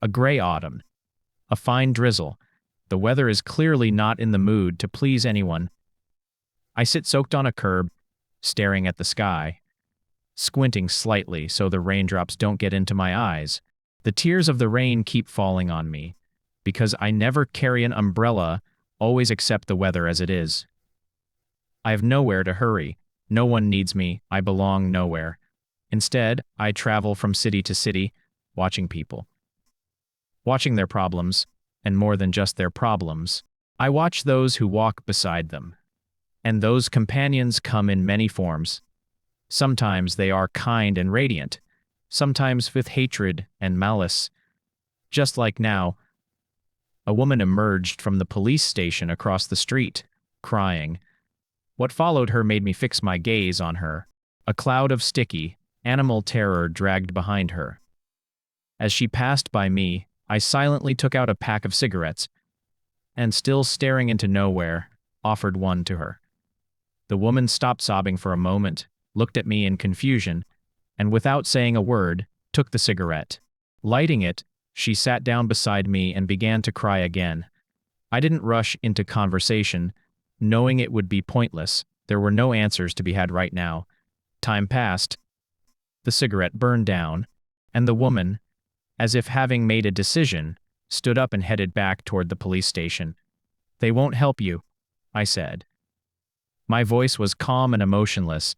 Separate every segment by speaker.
Speaker 1: A gray autumn. A fine drizzle. The weather is clearly not in the mood to please anyone. I sit soaked on a curb, staring at the sky, squinting slightly so the raindrops don't get into my eyes. The tears of the rain keep falling on me, because I never carry an umbrella, always accept the weather as it is. I have nowhere to hurry. No one needs me. I belong nowhere. Instead, I travel from city to city, watching people. Watching their problems, and more than just their problems. I watch those who walk beside them. And those companions come in many forms. Sometimes they are kind and radiant, sometimes with hatred and malice. Just like now, a woman emerged from the police station across the street, crying. What followed her made me fix my gaze on her. A cloud of sticky, animal terror dragged behind her. As she passed by me, I silently took out a pack of cigarettes, and still staring into nowhere, offered one to her. The woman stopped sobbing for a moment, looked at me in confusion, and without saying a word, took the cigarette. Lighting it, she sat down beside me and began to cry again. I didn't rush into conversation, knowing it would be pointless. There were no answers to be had right now. Time passed. The cigarette burned down, and the woman, as if having made a decision, stood up and headed back toward the police station. "They won't help you," I said. My voice was calm and emotionless,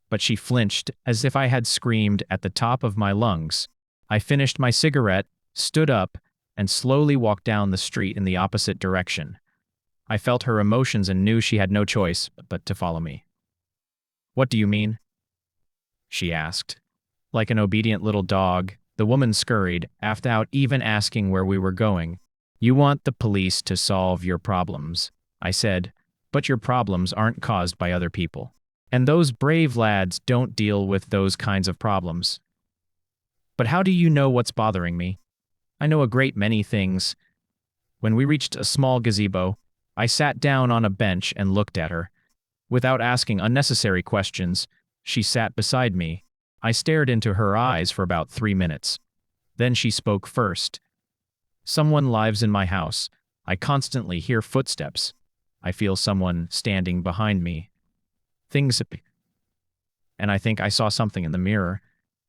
Speaker 1: but she flinched as if I had screamed at the top of my lungs. I finished my cigarette, stood up, and slowly walked down the street in the opposite direction. I felt her emotions and knew she had no choice but to follow me. "What do you mean?" she asked. Like an obedient little dog, the woman scurried, without even asking where we were going. "You want the police to solve your problems," I said, "but your problems aren't caused by other people. And those brave lads don't deal with those kinds of problems." "But how do you know what's bothering me?" "I know a great many things." When we reached a small gazebo, I sat down on a bench and looked at her. Without asking unnecessary questions, she sat beside me. I stared into her eyes for about 3 minutes. Then she spoke first. "Someone lives in my house. I constantly hear footsteps. I feel someone standing behind me. Things, and I think I saw something in the mirror."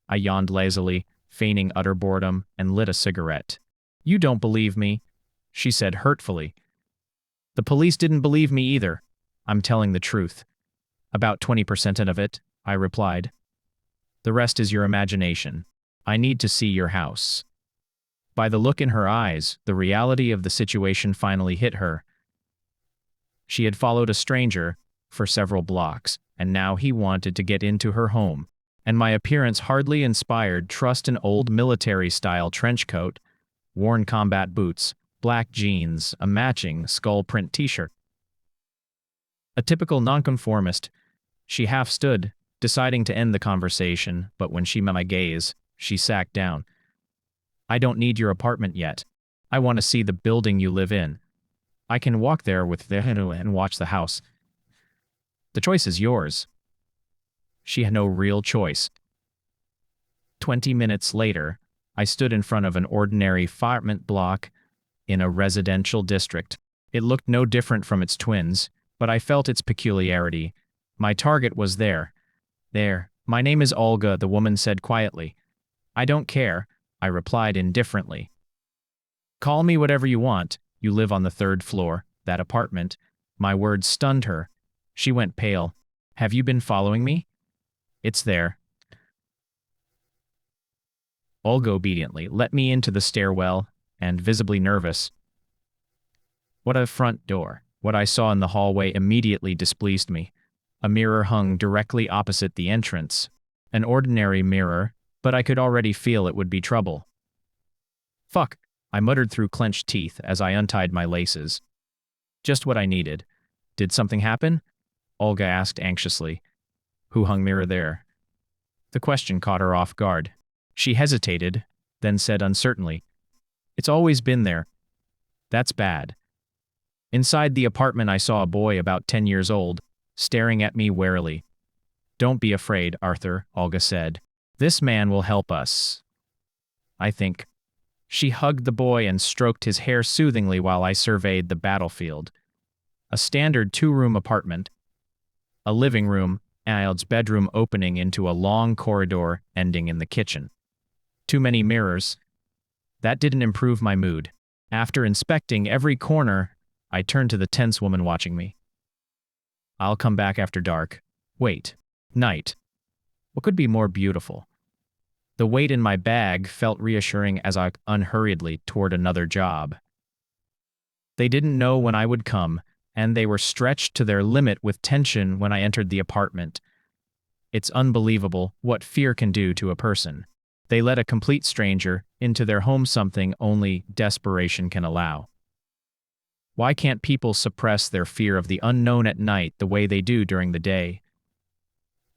Speaker 1: I yawned lazily, feigning utter boredom, and lit a cigarette. "You don't believe me," she said hurtfully. "The police didn't believe me either. I'm telling the truth." "About 20% of it," I replied. "The rest is your imagination. I need to see your house." By the look in her eyes, the reality of the situation finally hit her. She had followed a stranger for several blocks, and now he wanted to get into her home. And my appearance hardly inspired trust. An old military-style trench coat, worn combat boots, black jeans, a matching skull-print t-shirt. A typical nonconformist, she half stood, deciding to end the conversation, but when she met my gaze, she sat down. "I don't need your apartment yet. I want to see the building you live in. I can walk there with the and watch the house. The choice is yours." She had no real choice. 20 minutes later, I stood in front of an ordinary apartment block in a residential district. It looked no different from its twins, but I felt its peculiarity. My target was there. "There. My name is Olga," the woman said quietly. "I don't care," I replied indifferently. "Call me whatever you want. You live on the 3rd floor, that apartment." My words stunned her. She went pale. "Have you been following me?" "It's there." Olga obediently let me into the stairwell, and visibly nervous. What a front door. What I saw in the hallway immediately displeased me. A mirror hung directly opposite the entrance. An ordinary mirror, but I could already feel it would be trouble. "Fuck," I muttered through clenched teeth as I untied my laces. Just what I needed. "Did something happen?" Olga asked anxiously. "Who hung mirror there?" The question caught her off guard. She hesitated, then said uncertainly, "It's always been there." "That's bad." Inside the apartment I saw a boy about 10 years old, staring at me warily. "Don't be afraid, Arthur," Olga said. "This man will help us. I think." She hugged the boy and stroked his hair soothingly while I surveyed the battlefield. A standard two-room apartment, a living room, and its bedroom opening into a long corridor ending in the kitchen. Too many mirrors. That didn't improve my mood. After inspecting every corner, I turned to the tense woman watching me. I'll come back after dark. Wait. Night. What could be more beautiful? The weight in my bag felt reassuring as I unhurriedly toward another job. They didn't know when I would come, and they were stretched to their limit with tension when I entered the apartment. It's unbelievable what fear can do to a person. They let a complete stranger into their home, something only desperation can allow. Why can't people suppress their fear of the unknown at night the way they do during the day?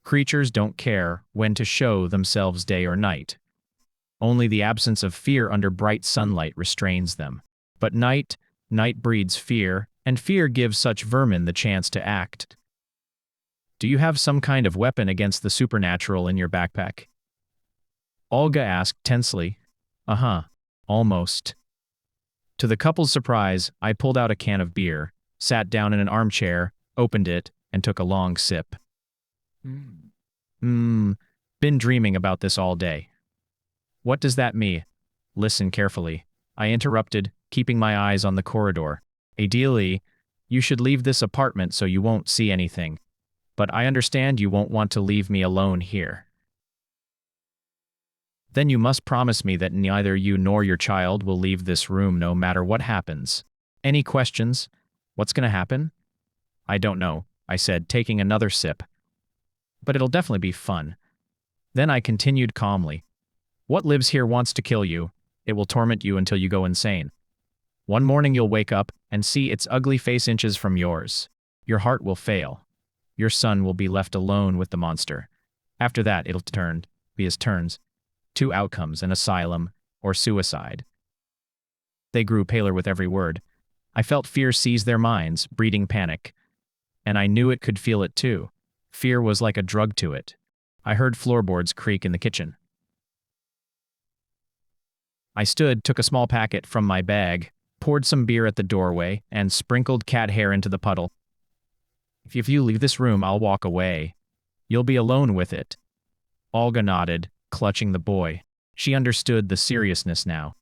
Speaker 1: Creatures don't care when to show themselves day or night. Only the absence of fear under bright sunlight restrains them. But night breeds fear, and fear gives such vermin the chance to act. Do you have some kind of weapon against the supernatural in your backpack? Olga asked tensely. Almost. To the couple's surprise, I pulled out a can of beer, sat down in an armchair, opened it, and took a long sip. Been dreaming about this all day. What does that mean? Listen carefully. I interrupted, keeping my eyes on the corridor. Ideally, you should leave this apartment so you won't see anything. But I understand you won't want to leave me alone here. Then you must promise me that neither you nor your child will leave this room no matter what happens. Any questions? What's going to happen? I don't know, I said, taking another sip. But it'll definitely be fun. Then I continued calmly. What lives here wants to kill you. It will torment you until you go insane. One morning you'll wake up and see its ugly face inches from yours. Your heart will fail. Your son will be left alone with the monster. After that, it'll be his turns. Two outcomes: an asylum or suicide. They grew paler with every word. I felt fear seize their minds, breeding panic. And I knew it could feel it too. Fear was like a drug to it. I heard floorboards creak in the kitchen. I stood, took a small packet from my bag, poured some beer at the doorway, and sprinkled cat hair into the puddle. If you leave this room, I'll walk away. You'll be alone with it. Olga nodded, clutching the boy. She understood the seriousness now.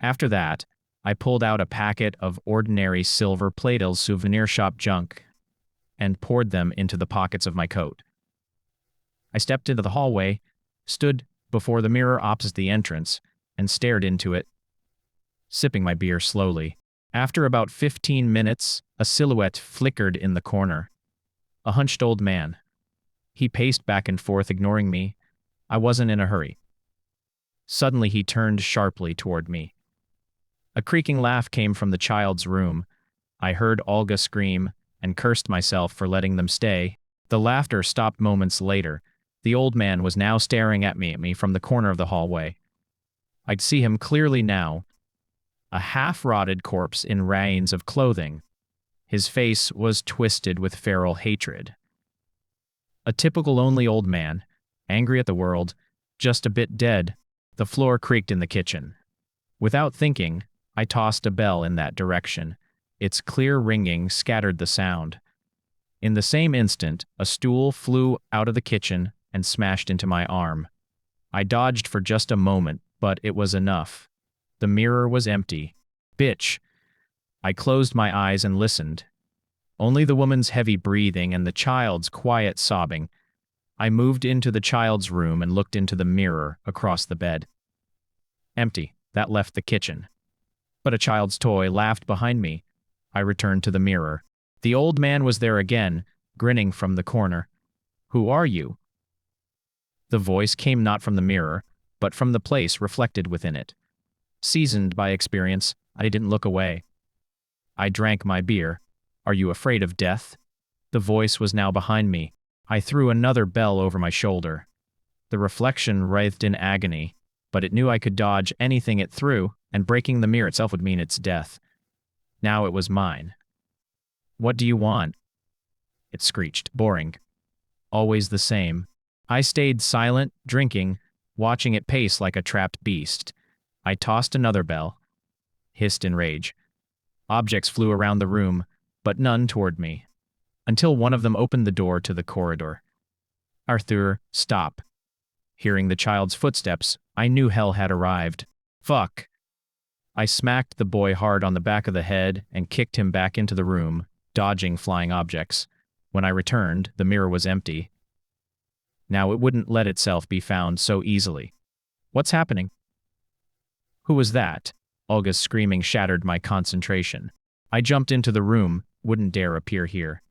Speaker 1: After that, I pulled out a packet of ordinary silver plated souvenir shop junk and poured them into the pockets of my coat. I stepped into the hallway, stood before the mirror opposite the entrance, and stared into it, sipping my beer slowly. After about 15 minutes, a silhouette flickered in the corner. A hunched old man. He paced back and forth, ignoring me. I wasn't in a hurry. Suddenly he turned sharply toward me. A creaking laugh came from the child's room. I heard Olga scream and cursed myself for letting them stay. The laughter stopped moments later. The old man was now staring at me from the corner of the hallway. I'd see him clearly now. A half-rotted corpse in rags of clothing. His face was twisted with feral hatred. A typical lonely old man, angry at the world, just a bit dead. The floor creaked in the kitchen. Without thinking, I tossed a bell in that direction. Its clear ringing scattered the sound. In the same instant, a stool flew out of the kitchen and smashed into my arm. I dodged for just a moment, but it was enough. The mirror was empty. Bitch! I closed my eyes and listened. Only the woman's heavy breathing and the child's quiet sobbing. I moved into the child's room and looked into the mirror across the bed. Empty. That left the kitchen. But a child's toy laughed behind me. I returned to the mirror. The old man was there again, grinning from the corner. Who are you? The voice came not from the mirror, but from the place reflected within it. Seasoned by experience, I didn't look away. I drank my beer. Are you afraid of death? The voice was now behind me. I threw another bell over my shoulder. The reflection writhed in agony, but it knew I could dodge anything it threw, and breaking the mirror itself would mean its death. Now it was mine. What do you want? It screeched. Boring. Always the same. I stayed silent, drinking, watching it pace like a trapped beast. I tossed another bell, hissed in rage. Objects flew around the room, but none toward me, until one of them opened the door to the corridor. Arthur, stop. Hearing the child's footsteps, I knew hell had arrived. Fuck. I smacked the boy hard on the back of the head and kicked him back into the room, dodging flying objects. When I returned, the mirror was empty. Now it wouldn't let itself be found so easily. What's happening? Who was that? Olga's screaming shattered my concentration. I jumped into the room, wouldn't dare appear here.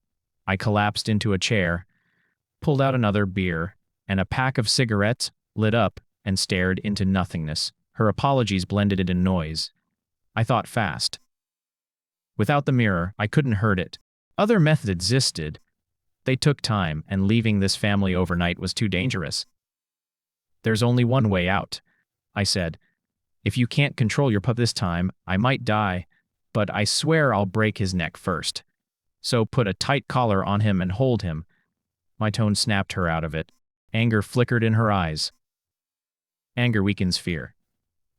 Speaker 1: I collapsed into a chair, pulled out another beer, and a pack of cigarettes, lit up, and stared into nothingness. Her apologies blended in noise. I thought fast. Without the mirror, I couldn't hurt it. Other methods existed. They took time, and leaving this family overnight was too dangerous. There's only one way out, I said. If you can't control your pup this time, I might die, but I swear I'll break his neck first. So put a tight collar on him and hold him. My tone snapped her out of it. Anger flickered in her eyes. Anger weakens fear.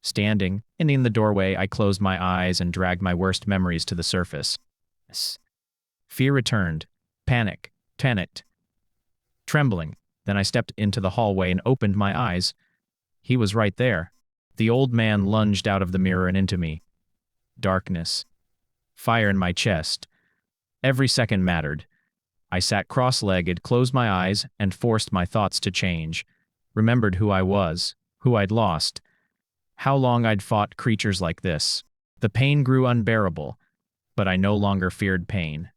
Speaker 1: Standing, in the doorway, I closed my eyes and dragged my worst memories to the surface. Fear returned. Panicked. Trembling. Then I stepped into the hallway and opened my eyes. He was right there. The old man lunged out of the mirror and into me. Darkness. Fire in my chest. Every second mattered. I sat cross-legged, closed my eyes, and forced my thoughts to change. Remembered who I was, who I'd lost, how long I'd fought creatures like this. The pain grew unbearable, but I no longer feared pain.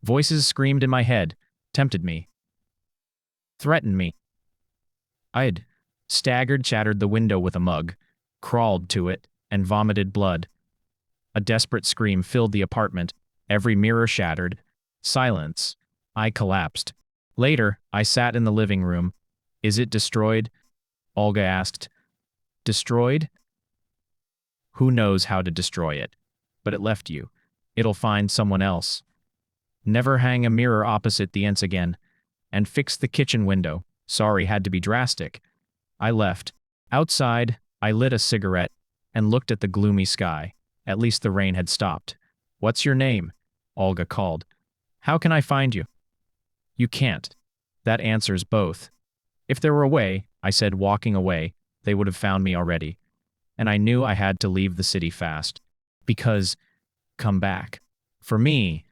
Speaker 1: Voices screamed in my head, tempted me, threatened me. I'd staggered, shattered the window with a mug, crawled to it, and vomited blood. A desperate scream filled the apartment, every mirror shattered. Silence. I collapsed. Later, I sat in the living room. Is it destroyed? Olga asked. Destroyed? Who knows how to destroy it? But it left you. It'll find someone else. Never hang a mirror opposite the ends again. And fix the kitchen window. Sorry, had to be drastic. I left. Outside, I lit a cigarette and looked at the gloomy sky. At least the rain had stopped. What's your name? Olga called. How can I find you? You can't. That answers both. If there were a way, I said, walking away, they would have found me already. And I knew I had to leave the city fast. Because, come back. For me,